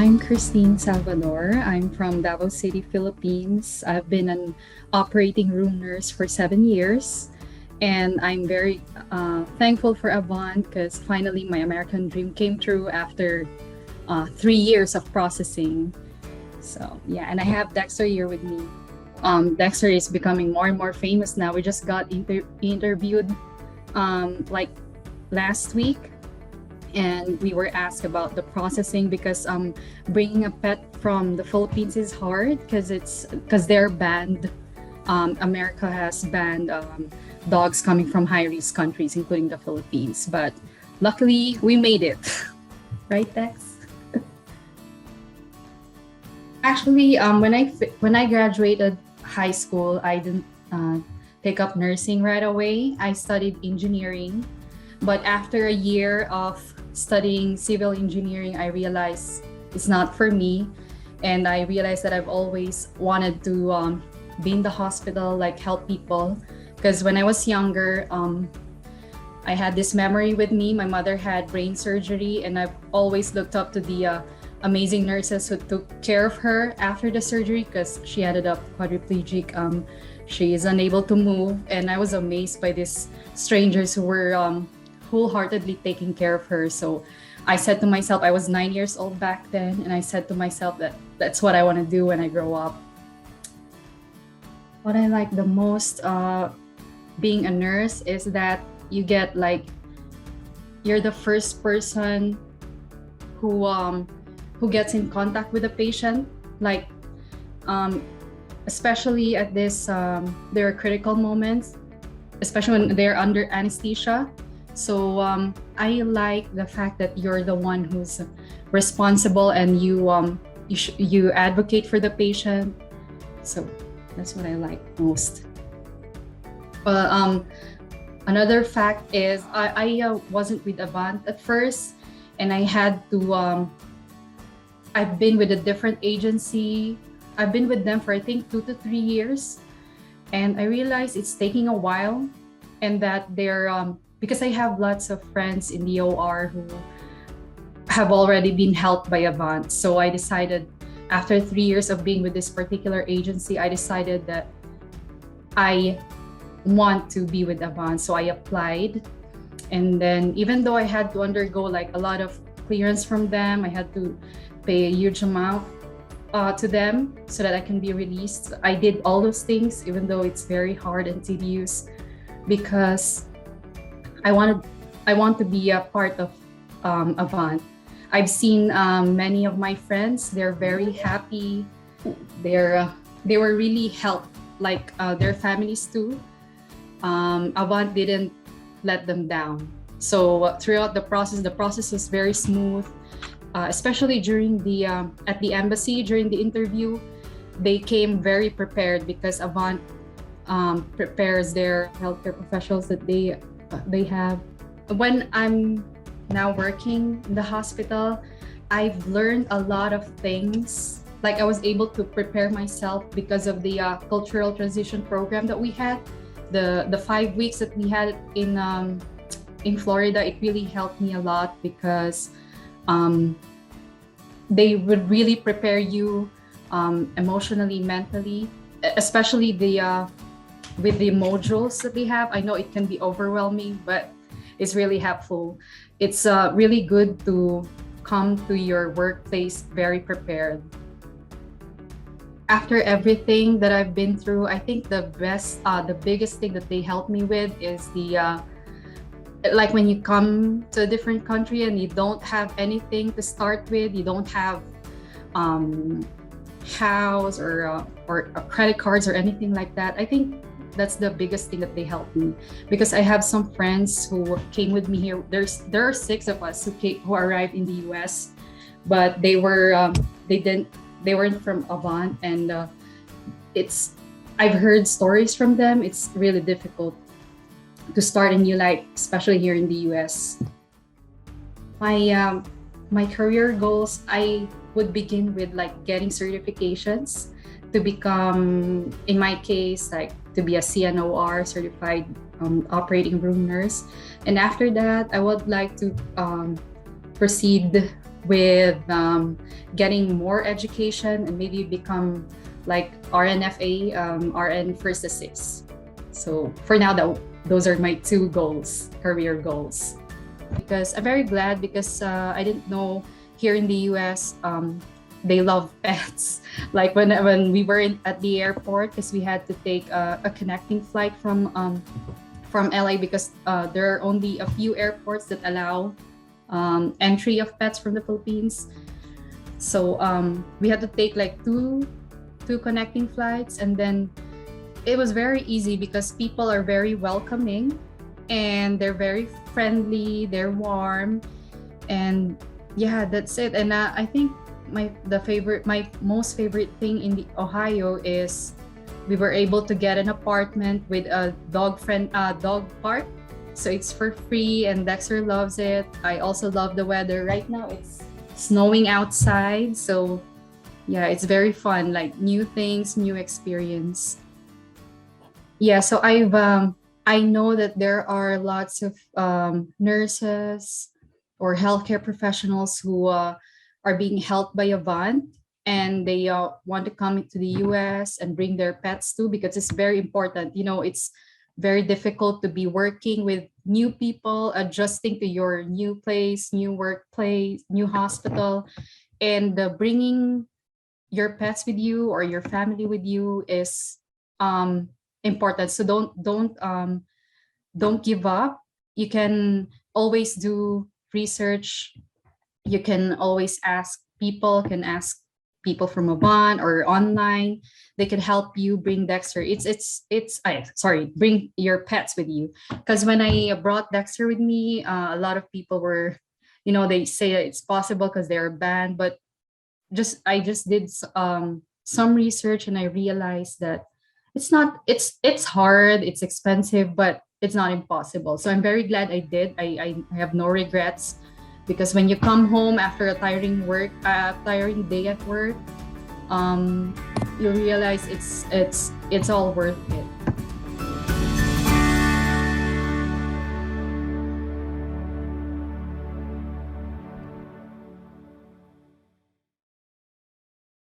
I'm Kristine Salvador. I'm from Davao City, Philippines. I've been an operating room nurse for 7 years, and I'm very thankful for Avant because finally my American dream came true after 3 years of processing. So, yeah, and I have Dexter here with me. Dexter is becoming more and more famous now. We just got interviewed like last week, and we were asked about the processing because bringing a pet from the Philippines is hard because they're banned. America has banned dogs coming from high risk countries, including the Philippines. But luckily, we made it, right, Dex? Actually, when I graduated high school, I didn't take up nursing right away. I studied engineering, but after a year of studying civil engineering, I realized it's not for me, and I realized that I've always wanted to be in the hospital, like help people. Because when I was younger, I had this memory with me. My mother had brain surgery, and I've always looked up to the amazing nurses who took care of her after the surgery because she ended up quadriplegic. She is unable to move, and I was amazed by these strangers who were wholeheartedly taking care of her. So I said to myself, I was 9 years old back then, and I said to myself that that's what I want to do when I grow up. What I like the most being a nurse is that you get you're the first person who gets in contact with the patient, especially at this there are critical moments, especially when they're under anesthesia. So I like the fact that you're the one who's responsible, and you advocate for the patient. So that's what I like most. Well, another fact is I wasn't with Avant at first, and I had to. I've been with a different agency. I've been with them for I think 2 to 3 years, and I realized it's taking a while, and that they're because I have lots of friends in the OR who have already been helped by Avant. So I decided, after 3 years of being with this particular agency, I decided that I want to be with Avant. So I applied, and then even though I had to undergo a lot of clearance from them, I had to pay a huge amount to them so that I can be released. I did all those things, even though it's very hard and tedious, because I want to be a part of Avant. I've seen many of my friends; they're very happy. They were really helped, their families too. Avant didn't let them down. So throughout the process was very smooth. Especially during at the embassy during the interview, they came very prepared because Avant prepares their healthcare professionals that they have. When I'm now working in the hospital, I've learned a lot of things. I was able to prepare myself because of the cultural transition program that we had. The 5 weeks that we had in Florida, it really helped me a lot because they would really prepare you emotionally, mentally, especially with the modules that they have. I know it can be overwhelming, but it's really helpful. It's really good to come to your workplace very prepared. After everything that I've been through, I think the biggest thing that they helped me with is when you come to a different country and you don't have anything to start with, you don't have house or credit cards or anything like that. I think that's the biggest thing that they helped me, because I have some friends who came with me here. There are 6 of us who arrived in the US, but they weren't from Avant, and I've heard stories from them. It's really difficult to start a new life, especially here in the US. My career goals, I would begin with getting certifications to become, in my case, to be a CNOR, certified operating room nurse. And after that, I would like to proceed with getting more education and maybe become like RNFA, RN First Assist. So for now, those are my two goals, career goals. Because I'm very glad because I didn't know here in the US, they love pets. Like when we were at the airport, because we had to take a connecting flight from LA because there are only a few airports that allow entry of pets from the Philippines. So we had to take like two connecting flights, and then it was very easy because people are very welcoming and they're very friendly, they're warm, and yeah, that's it. And I think my most favorite thing in the Ohio is we were able to get an apartment with a dog park, so it's for free, and Dexter loves it. I also love the weather. Right now it's snowing outside, so yeah, it's very fun, like new things, new experience. Yeah, so I know that there are lots of nurses or healthcare professionals who are being helped by Avant, and they want to come to the US and bring their pets too, because it's very important. You know, it's very difficult to be working with new people, adjusting to your new place, new workplace, new hospital, and bringing your pets with you or your family with you is important. So don't give up. You can always do research. You can always ask people from Avant or online. They can help you bring Dexter. Bring your pets with you. Because when I brought Dexter with me, a lot of people were, they say that it's possible because they're banned, but I just did some research, and I realized that it's not it's hard, it's expensive, but it's not impossible. So I'm very glad I did. I have no regrets, because when you come home after a tiring day at work, you realize it's all worth it.